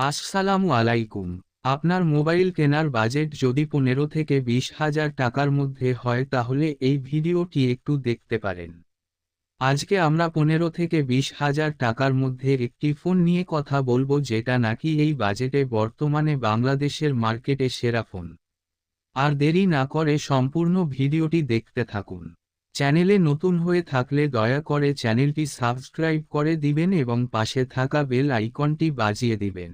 আসসালামু আলাইকুম। আপনার মোবাইল কেনার বাজেট যদি 15 থেকে 20,000 টাকার মধ্যে হয় তাহলে এই ভিডিওটি একটু দেখতে পারেন। আজকে আমরা 15 থেকে 20,000 টাকার মধ্যে একটি ফোন নিয়ে কথা বলবো যেটা নাকি এই বাজেটে বর্তমানে বাংলাদেশের মার্কেটে সেরা ফোন। আর দেরি না করে সম্পূর্ণ ভিডিওটি দেখতে থাকুন। চ্যানেলে নতুন হয়ে থাকলে দয়া করে চ্যানেলটি সাবস্ক্রাইব করে দিবেন এবং পাশে থাকা বেল আইকনটি বাজিয়ে দিবেন।